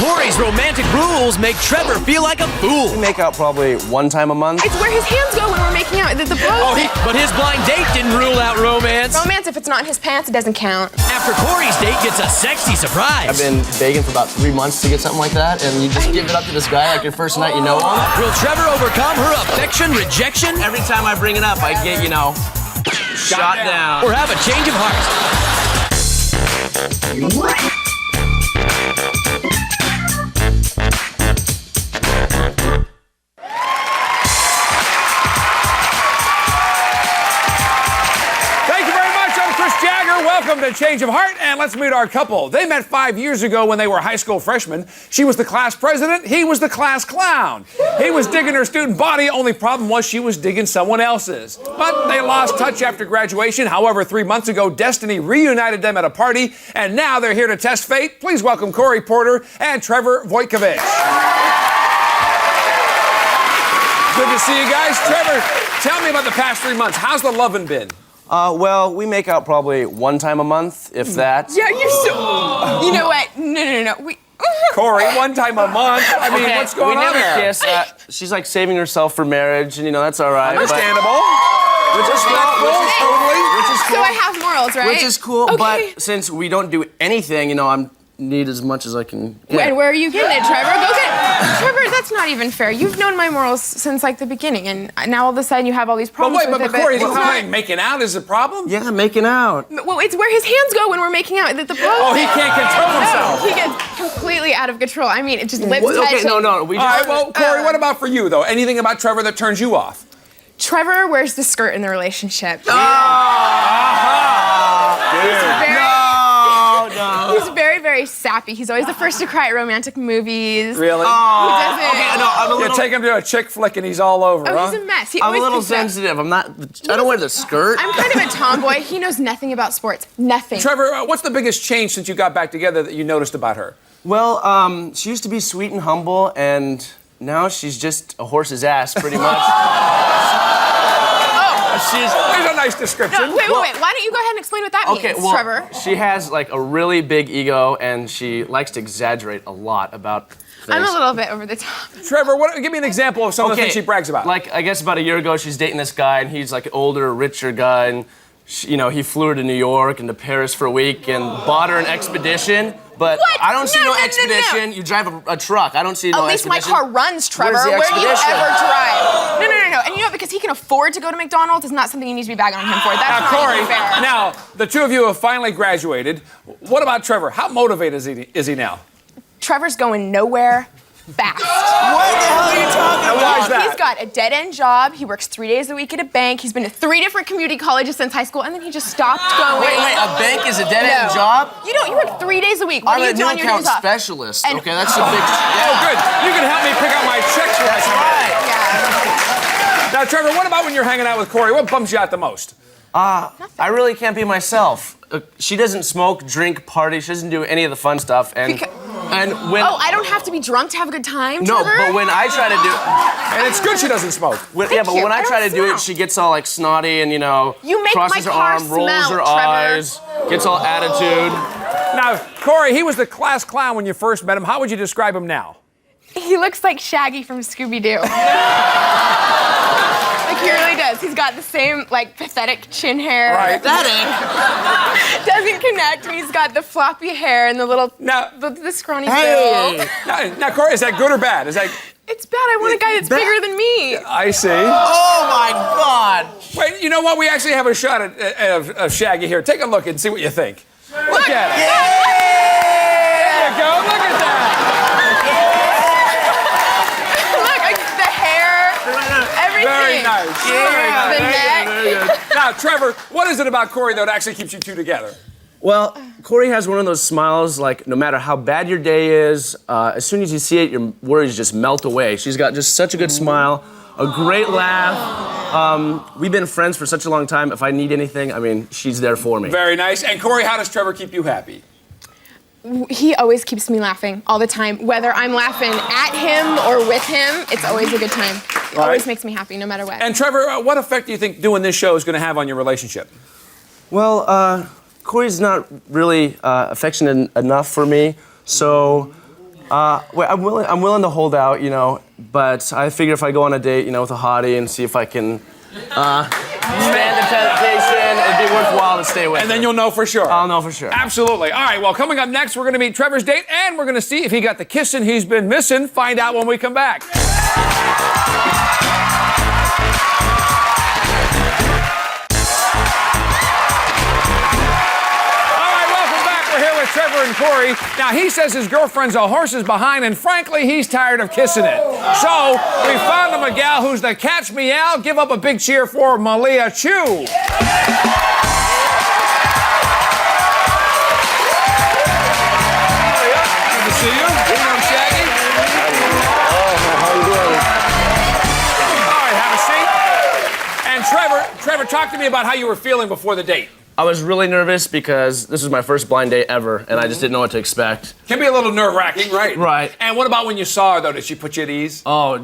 Cori's romantic rules make Trevor feel like a fool. We make out probably one time a month. It's where his hands go when we're making out. The pose. But his blind date didn't rule out romance. Romance, if it's not in his pants, it doesn't count. After Cori's date gets a sexy surprise. I've been begging for about 3 months to get something like that, and you just give it up to this guy like your first night you know him. Will Trevor overcome her affection rejection? Every time I bring it up, I get, shot down. Or have a change of heart? Welcome to Change of Heart, and let's meet our couple. They met 5 years ago when they were high school freshmen. She was the class president, he was the class clown. He was digging her student body, only problem was she was digging someone else's. But they lost touch after graduation. However, 3 months ago, destiny reunited them at a party, and now they're here to test fate. Please welcome Cori Porter and Trevor Vojtkovich. Good to see you guys. Trevor, tell me about the past 3 months. How's the lovin' been? Well, we make out probably one time a month, if that. Yeah, you're so... You know what? No. Cori, one time a month? I mean, what's going on there? We never kiss. She's like saving herself for marriage, and that's all right. Understandable. Which is totally. Which is cool. So I have morals, right? Which is cool, okay. But since we don't do anything, I need as much as I can get. And where are you getting it, Trevor? Go get it. Trevor, that's not even fair. You've known my morals since, the beginning, and now all of a sudden you have all these problems with it. But Cori, making out is a problem? Yeah, making out. Well, it's where his hands go when we're making out. The pose. Oh, he can't control himself. No, he gets completely out of control. I mean, it just lips Okay, no. All right, well, Cori, what about for you, though? Anything about Trevor that turns you off? Trevor wears the skirt in the relationship. He's very, very sappy. He's always the first to cry at romantic movies. Really? He doesn't. Okay, no, I'm a little... You take him to a chick flick and he's all over, huh? He's a mess. I'm a little sensitive. I don't wear the skirt. I'm kind of a tomboy. He knows nothing about sports. Nothing. Trevor, what's the biggest change since you got back together that you noticed about her? Well, she used to be sweet and humble, and now she's just a horse's ass, pretty much. There's a nice description. No, wait. Why don't you go ahead and explain what that means, Trevor? She has a really big ego, and she likes to exaggerate a lot about things. I'm a little bit over the top. Trevor, give me an example of some of the things she brags about. I guess about a year ago, she's dating this guy, and he's an older, richer guy, and he flew her to New York and to Paris for a week and bought her an expedition. But what? I don't see no expedition. No. You drive a truck. I don't see no expedition. At least my car runs, Trevor. Where's the Where do you expedition? ever drive? No. And because he can afford to go to McDonald's is not something you need to be bagging on him for. That's not Cori, even fair. now, the two of you have finally graduated. What about Trevor? How motivated is he now? Trevor's going nowhere fast. What the hell are you talking about? Why is that? He's got a dead-end job. He works 3 days a week at a bank. He's been to 3 different community colleges since high school, and then he just stopped going. Wait, a bank is a dead-end job? You work 3 days a week. What do you do on your days off? I'm a new account specialist. And okay, that's a big... Oh, good. You can help me pick out my checks. That's right. Yeah. Now, Trevor, what about when you're hanging out with Cori? What bums you out the most? I really can't be myself. She doesn't smoke, drink, party. She doesn't do any of the fun stuff. I don't have to be drunk to have a good time, No, Trevor? but when I try to do... And it's good she doesn't smoke. When I try to do it, she gets all snotty and, You make crosses my her car arm, rolls smell, her Trevor. eyes, gets all attitude. Now, Cori, he was the class clown when you first met him. How would you describe him now? He looks like Shaggy from Scooby-Doo. He really does. He's got the same, pathetic chin hair. Right. Doesn't connect, and he's got the floppy hair and the little, the scrawny bill. Now, Cori, is that good or bad? It's bad. I want a guy that's bigger than me. I see. Oh, my God. Wait, you know what? We actually have a shot of Shaggy here. Take a look and see what you think. Look at it. There you go. Look at that. The hair, everything. Very nice. The neck. Now, Trevor, what is it about Cori that actually keeps you two together? Well, Cori has one of those smiles, no matter how bad your day is, as soon as you see it, your worries just melt away. She's got just such a good smile, a great laugh. We've been friends for such a long time. If I need anything, she's there for me. Very nice. And Cori, how does Trevor keep you happy? He always keeps me laughing all the time. Whether I'm laughing at him or with him, it's always a good time. It always makes me happy, no matter what. And Trevor, what effect do you think doing this show is going to have on your relationship? Well, Cori's not really affectionate enough for me, so Well, I'm willing to hold out, you know, but I figure if I go on a date, you know, with a hottie and see if I can stand the temptation, it'd be worthwhile to stay with And then her. you'll know for sure. I'll know for sure. Absolutely. All right, well, coming up next, we're going to meet Trevor's date, and we're going to see if he got the kissing he's been missing. Find out when we come back. Trevor and Cori. Now, he says his girlfriend's a horse's behind, and frankly, he's tired of kissing it. So, we found him a gal who's the catch meow. Give up a big cheer for Malia Chew. Good to see you. I'm Shaggy. How you doing? All right, have a seat. And Trevor, talk to me about how you were feeling before the date. I was really nervous because this was my first blind date ever, and I just didn't know what to expect. Can be a little nerve-wracking, right? Right. And what about when you saw her, though? Did she put you at ease? Oh,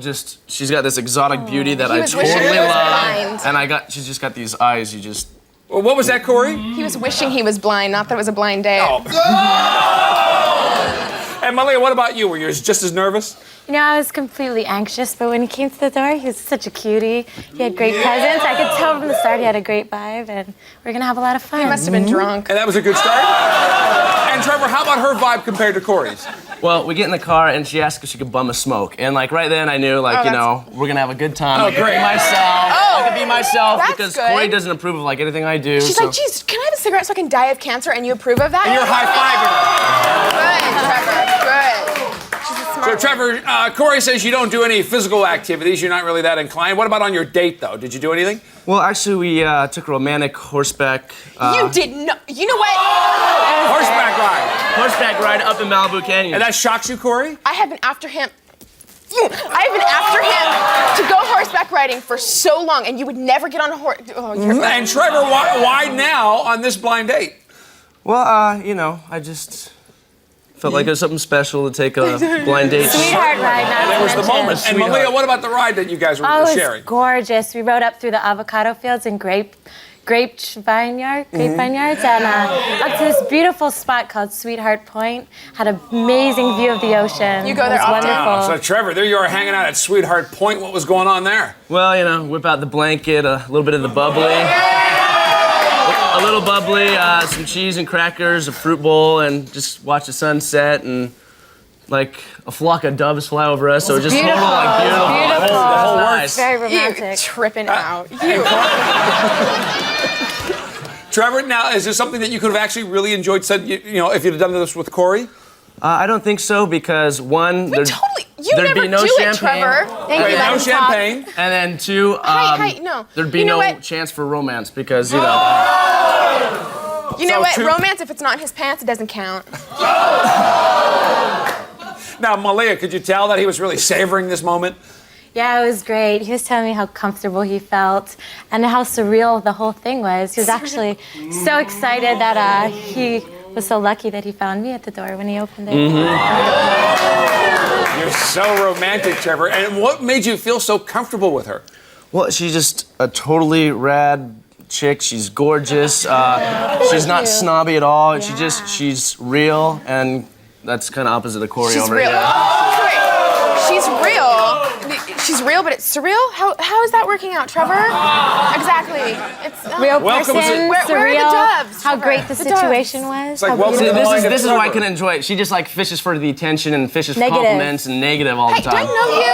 she's got this exotic beauty that I was wishing totally he was love. blind. And she's just got these eyes, you just... Well, what was that, Cori? He was wishing he was blind, not that it was a blind date. Oh. And Malia, what about you? Were you just as nervous? You know, I was completely anxious, but when he came to the door, he was such a cutie. He had great presence. I could tell from the start he had a great vibe, and we're gonna have a lot of fun. He must have been drunk. And that was a good start? And Trevor, how about her vibe compared to Cori's? Well, we get in the car, and she asked if she could bum a smoke. And, like, right then I knew, like, you know, we're gonna have a good time. Oh, I could great. be myself. I could be myself that's because good. Cori doesn't approve of, like, anything I do. She's like, geez, can I have a cigarette so I can die of cancer? And you approve of that? And you're high-fiving her. Good, Trevor, good. She's a So, smart Trevor, Cori says you don't do any physical activities. You're not really that inclined. What about on your date, though? Did you do anything? Well, actually, we took a romantic horseback... You did not. You know what? Horseback ride. horseback ride up in Malibu Canyon. And that shocks you, Cori? I have been after him. I have been after him to go horseback riding for so long, and you would never get on a horse. Oh, you're And Trevor, why now on this blind date? Well, you know, I just felt like it was something special to take a blind date. Sweetheart ride, not That to was the mention. moment. And Malia, what about the ride that you guys were Oh, it was sharing? gorgeous. We rode up through the avocado fields and grape vineyards, and up to this beautiful spot called Sweetheart Point. Had an amazing view of the ocean. You go It there was often? wonderful. So, Trevor, there you are hanging out at Sweetheart Point. What was going on there? Well, you know, whip out the blanket, a little bit of the bubbly. A little bubbly, some cheese and crackers, a fruit bowl, and just watch the sunset, and like a flock of doves fly over us. So it just beautiful. total, like, beautiful. Beautiful. The whole works. Very You romantic. tripping out. Trevor, now, is this something that you could have actually really enjoyed, you know, if you'd have done this with Cori? I don't think so because one, there'd You there'd never be no do champagne. it, Trevor. Thank you, No let him talk. champagne. And then two, Hi, no. there'd be You know no what? chance for romance because, you know. You know So what? true. Romance, if it's not in his pants, it doesn't count. Now, Malia, could you tell that he was really savoring this moment? Yeah, it was great. He was telling me how comfortable he felt and how surreal the whole thing was. He was actually so excited that he was so lucky that he found me at the door when he opened it. You're so romantic, Trevor. And what made you feel so comfortable with her? Well, she's just a totally rad chick. She's gorgeous. She's not snobby at all. Yeah. She's real, and that's kind of opposite of Cori She's over real. here. Wait, she's real. She's real, but it's surreal? How is that working out, Trevor? Exactly. It's Real Welcome to- person, Where are the surreal, doves, how Trevor? great the The doves. situation was. like how welcome to beautiful. the This Mind is of why I Trevor. can enjoy it. She just like fishes for the attention and fishes Negative. compliments and negative all Hey, the do I time. know you?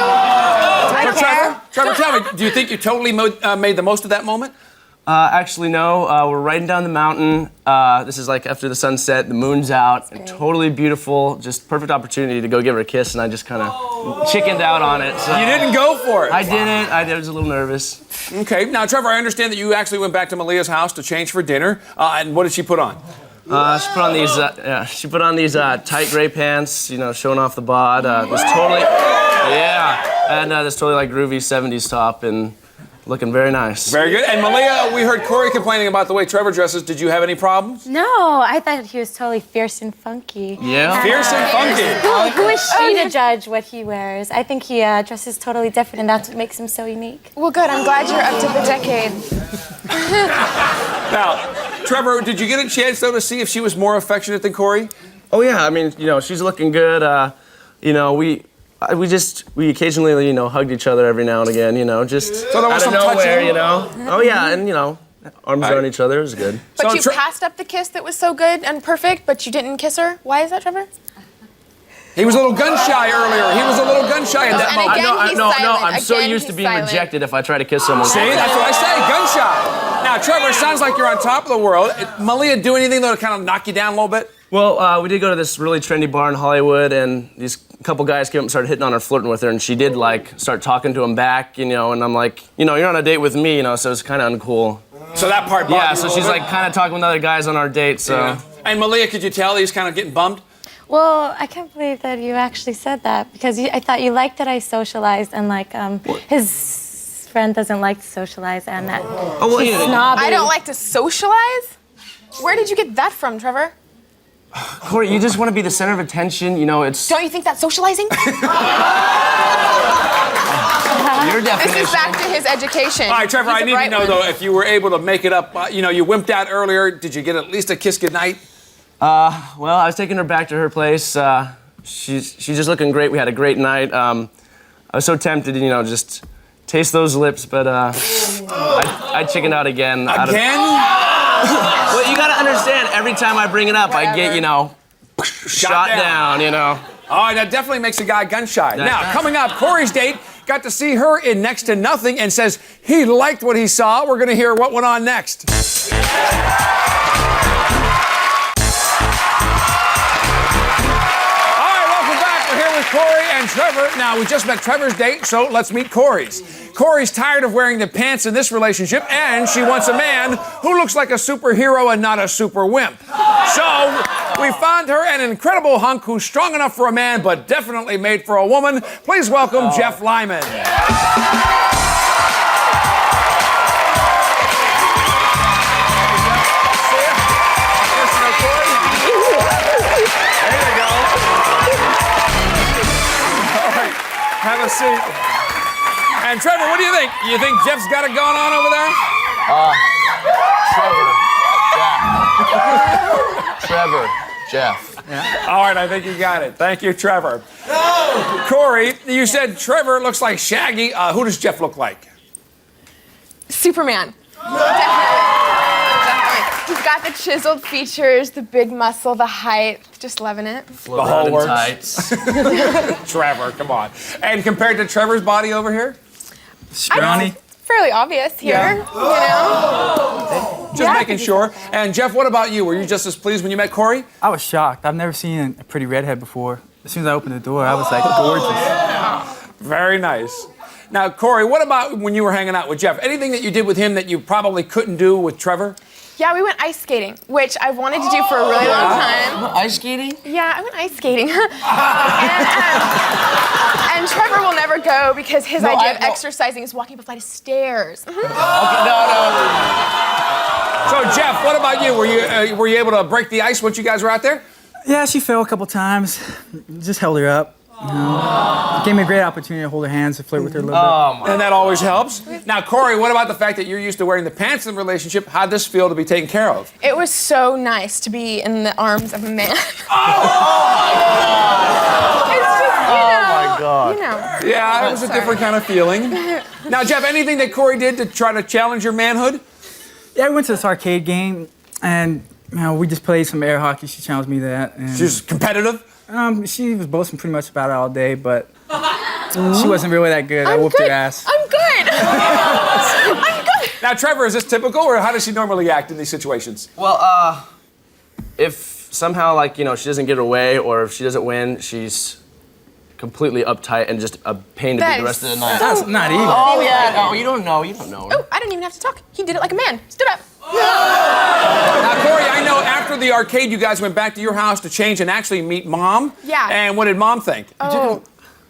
Do I care? Trevor, tell me, do you think you totally made the most of that moment? Actually, no. We're riding down the mountain. This is like after the sunset, the moon's out, and totally beautiful. Just perfect opportunity to go give her a kiss, and I just kind of chickened out on it. So You didn't go for it. I didn't. I was a little nervous. Okay, now, Trevor, I understand that you actually went back to Malia's house to change for dinner. And what did she put on? She put on these. She put on these tight gray pants. You know, showing off the bod. This totally, and this totally like groovy '70s top, and looking very nice. Very good. And Malia, we heard Cori complaining about the way Trevor dresses. Did you have any problems? No, I thought he was totally fierce and funky. Yeah. Fierce and funky. Who is she to judge what he wears? I think he dresses totally different, and that's what makes him so unique. Well, good. I'm glad you're up to the decade. Now, Trevor, did you get a chance, though, to see if she was more affectionate than Cori? Oh yeah. I mean, you know, she's looking good. you know, we occasionally, you know, hugged each other every now and again, you know, just So there was out of some nowhere, touching? you know. Oh yeah, and you know, arms around each other is good. But So you passed up the kiss that was so good and perfect, but you didn't kiss her. Why is that, Trevor? He was a little gun shy earlier. He was a little gun shy at that and moment. again, he's no, silent. I'm so Again, used to he's being silent. rejected if I try to kiss someone. See, that's what I say, gun shy. Now, Trevor, sounds like you're on top of the world. Malia do anything though to kind of knock you down a little bit? Well, we did go to this really trendy bar in Hollywood, and these couple guys came up and started hitting on her, flirting with her, and she did like start talking to him back, you know, and I'm like, you know, you're on a date with me, you know, so it's kind of uncool. So that part bothered Yeah, you so a she's little like kind of talking with other guys on our date, so. bit? And Malia, could you tell he's kind of getting bummed? Well, I can't believe that you actually said that because I thought you liked that I socialized and like his friend doesn't like to socialize and that well, she's yeah. snobby. I don't like to socialize? Where did you get that from, Trevor? Cori, you just want to be the center of attention, you know, it's Don't you think that's socializing? your definition. This is back to his education. All right, Trevor, He's I a need to bright know, one. though, if you were able to make it up. You know, you wimped out earlier. Did you get at least a kiss goodnight? Well, I was taking her back to her place. She's just looking great. We had a great night. I was so tempted, you know, just taste those lips, but I chickened out again. Again? Well, you gotta understand, every time I bring it up, I get, you know, shot down, you know. All right, that definitely makes a guy gun shy. That Now, does. coming up, Cori's date got to see her in Next to Nothing and says he liked what he saw. We're going to hear what went on next. All right, welcome back. We're here with Cori and Trevor. Now, we just met Trevor's date, so let's meet Cori's. Cori's tired of wearing the pants in this relationship, and she wants a man who looks like a superhero and not a super wimp. So, we found her an incredible hunk who's strong enough for a man, but definitely made for a woman. Please welcome Jeff Lyman. Have a seat. And Trevor, what do you think? You think Jeff's got it going on over there? Trevor, Jeff. All right, I think you got it. Thank you, Trevor. Cori, you said Trevor looks like Shaggy. Who does Jeff look like? Superman. Definitely. He's got the chiseled features, the big muscle, the height. Just loving it. The whole works. Tights. Trevor, come on. And compared to Trevor's body over here? Scrawny. Fairly obvious here, you know? Just making sure. And Jeff, what about you? Were you just as pleased when you met Cori? I was shocked. I've never seen a pretty redhead before. As soon as I opened the door, I was like, gorgeous. Very nice. Now, Cori, what about when you were hanging out with Jeff? Anything that you did with him that you probably couldn't do with Trevor? Yeah, we went ice skating, which I wanted to do for a really long time. Ice skating? Yeah, I went ice skating. and Trevor will never go because his idea of exercising is walking up a flight of stairs. No. So, Jeff, what about you? Were you able to break the ice once you guys were out there? Yeah, she fell a couple times. Just held her up. You know. It gave me a great opportunity to hold her hands and flirt with her a little bit. And that always helps. Now, Cori, what about the fact that you're used to wearing the pants in the relationship? How'd this feel to be taken care of? It was so nice to be in the arms of a man. You know. Yeah, it was a different kind of feeling. Now, Jeff, anything that Cori did to try to challenge your manhood? Yeah, we went to this arcade game, and you know, we just played some air hockey. She challenged me that. And, She's competitive? she was boasting pretty much about it all day, but she wasn't really that good. I I'm whooped good. her ass. I'm good. I'm good. Now, Trevor, is this typical, or how does she normally act in these situations? Well, if somehow, like, you know, she doesn't get her way, or if she doesn't win, she's completely uptight and just a pain to That beat the rest is of the night. That's not even. Oh, yeah. Oh, you don't know. You don't know. Oh, I didn't even have to talk. He did it like a man. Stood up. Now, Cori, I know after the arcade, you guys went back to your house to change and actually meet Mom. Yeah. And what did Mom think? Oh,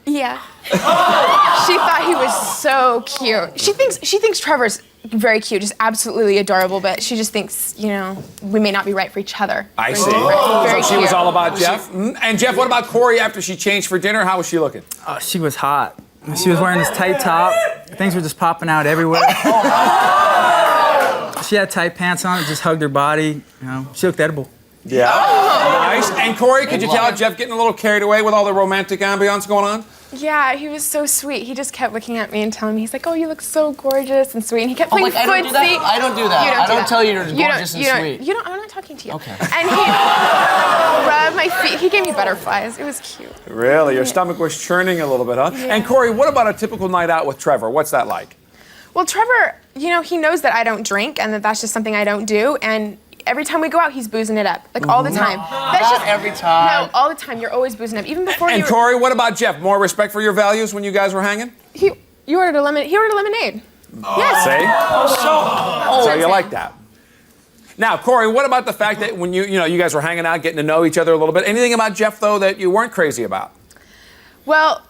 yeah. She thought he was so cute. She thinks Trevor's very cute, just absolutely adorable, but she just thinks, you know, we may not be right for each other. I see. Very So she was cute. all about Jeff. And Jeff, what about Cori after she changed for dinner? How was she looking? She was hot. She was wearing this tight top. Things were just popping out everywhere. She had tight pants on. It just hugged her body. You know, she looked edible. Yeah. Nice. And Cori, could you tell Jeff getting a little carried away with all the romantic ambiance going on? Yeah, he was so sweet. He just kept looking at me and telling me, he's like, oh, you look so gorgeous and sweet. And he kept playing footsie. I don't do that. I don't tell you you're gorgeous and sweet. I'm not talking to you. Okay. And he rubbed my feet. He gave me butterflies. It was cute. Really? Your stomach was churning a little bit, huh? Yeah. And Cori, what about a typical night out with Trevor? What's that like? Well, Trevor, he knows that I don't drink and that that's just something I don't do. And every time we go out, he's boozing it up, like all the time. That's just every time. No, all the time. You're always boozing up, even before. And Cori, what about Jeff? More respect for your values when you guys were hanging? He ordered a lemonade. Yes. See? So you like that. Now, Cori, what about the fact that when you guys were hanging out, getting to know each other a little bit? Anything about Jeff though that you weren't crazy about? Well,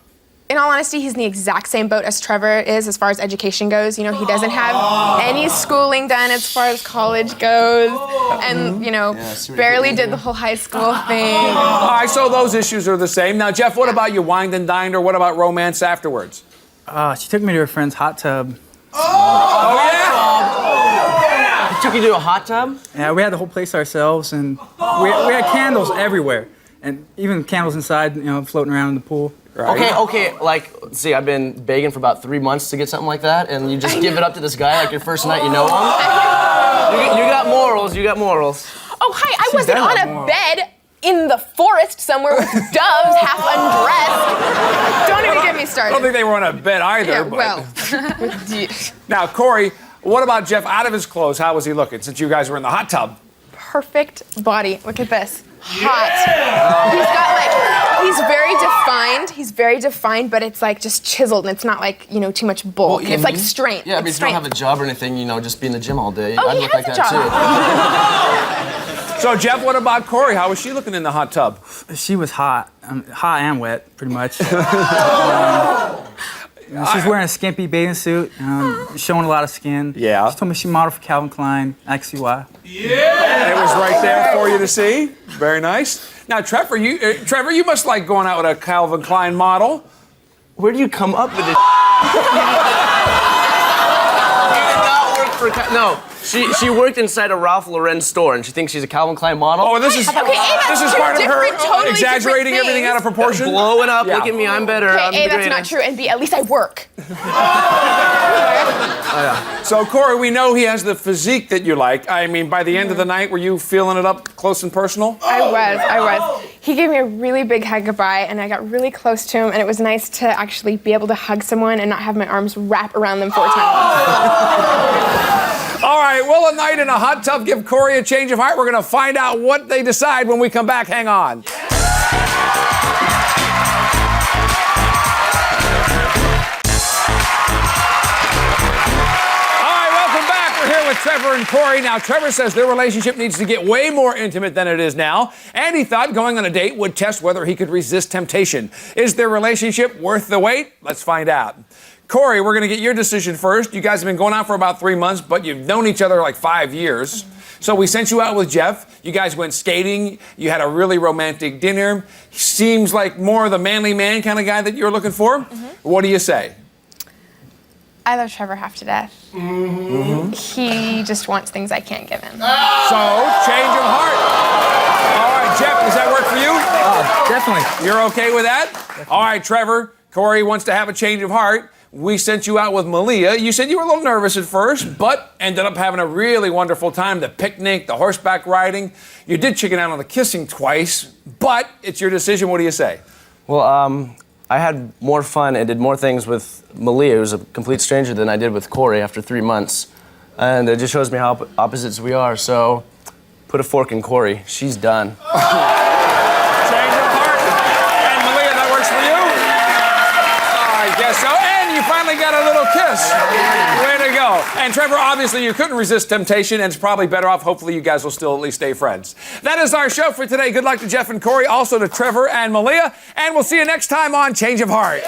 in all honesty, he's in the exact same boat as Trevor is as far as education goes. He doesn't have any schooling done as far as college goes. And, barely did the whole high school thing. All right, so those issues are the same. Now, Jeff, what about you wined and dined, or what about romance afterwards? She took me to her friend's hot tub. Oh, yeah? Took you to a hot tub? Yeah, we had the whole place ourselves, and we had candles everywhere. And even candles inside, floating around in the pool. Right. Okay, see, I've been begging for about 3 months to get something like that, and you just give it up to this guy like your first night you know him? You got morals. Oh, hi, I wasn't on a bed in the forest somewhere with doves half undressed. Don't even get me started. I don't think they were on a bed either. Yeah, but... well. Now, Cori, what about Jeff out of his clothes? How was he looking since you guys were in the hot tub? Perfect body. Look at this. Hot. He's got he's very defined, but it's like just chiseled and it's not like, too much bulk. It's like strength. Yeah, but if you don't have a job or anything, just be in the gym all day. Oh, I'd he look has like a that job. So, Jeff, what about Cori? How was she looking in the hot tub? She was hot. Hot and wet, pretty much. She's wearing a skimpy bathing suit, showing a lot of skin. Yeah. She told me she modeled for Calvin Klein. I can see why. Yeah! It was right there for you to see. Very nice. Now, Trevor, you must like going out with a Calvin Klein model. Where do you come up with this? You did not work for No. She worked inside a Ralph Lauren store, and she thinks she's a Calvin Klein model. Oh, this is part of her totally exaggerating everything out of proportion. Blowing up. Yeah. Look at me, I'm better. Okay, A, that's not true, and B, at least I work. So, Cori, we know he has the physique that you like. I mean, by the end of the night, were you feeling it up close and personal? I was. He gave me a really big hug goodbye, and I got really close to him, and it was nice to actually be able to hug someone and not have my arms wrap around them 4 times. All right, will a night in a hot tub give Cori a change of heart? We're going to find out what they decide when we come back. Hang on. With Trevor and Cori. Now, Trevor says their relationship needs to get way more intimate than it is now, and he thought going on a date would test whether he could resist temptation. Is their relationship worth the wait? Let's find out. Cori, we're going to get your decision first. You guys have been going out for about 3 months, but you've known each other like 5 years. So we sent you out with Jeff. You guys went skating. You had a really romantic dinner. He seems like more the manly man kind of guy that you're looking for. What do you say? I love Trevor half to death. He just wants things I can't give him. So, change of heart. All right, Jeff, does that work for you? Definitely. You're okay with that? Definitely. All right, Trevor, Cori wants to have a change of heart. We sent you out with Malia. You said you were a little nervous at first, but ended up having a really wonderful time. The picnic, the horseback riding. You did chicken out on the kissing twice, but it's your decision. What do you say? Well, I had more fun and did more things with Malia, who's a complete stranger, than I did with Cori after 3 months. And it just shows me how opposites we are, so put a fork in Cori. She's done. Change of heart. And Malia, that works for you? I guess so. And you finally got a little kiss. Way to go. And Trevor, obviously you couldn't resist temptation, and it's probably better off. Hopefully you guys will still at least stay friends. That is our show for today. Good luck to Jeff and Cori, also to Trevor and Malia, and we'll see you next time on Change of Heart.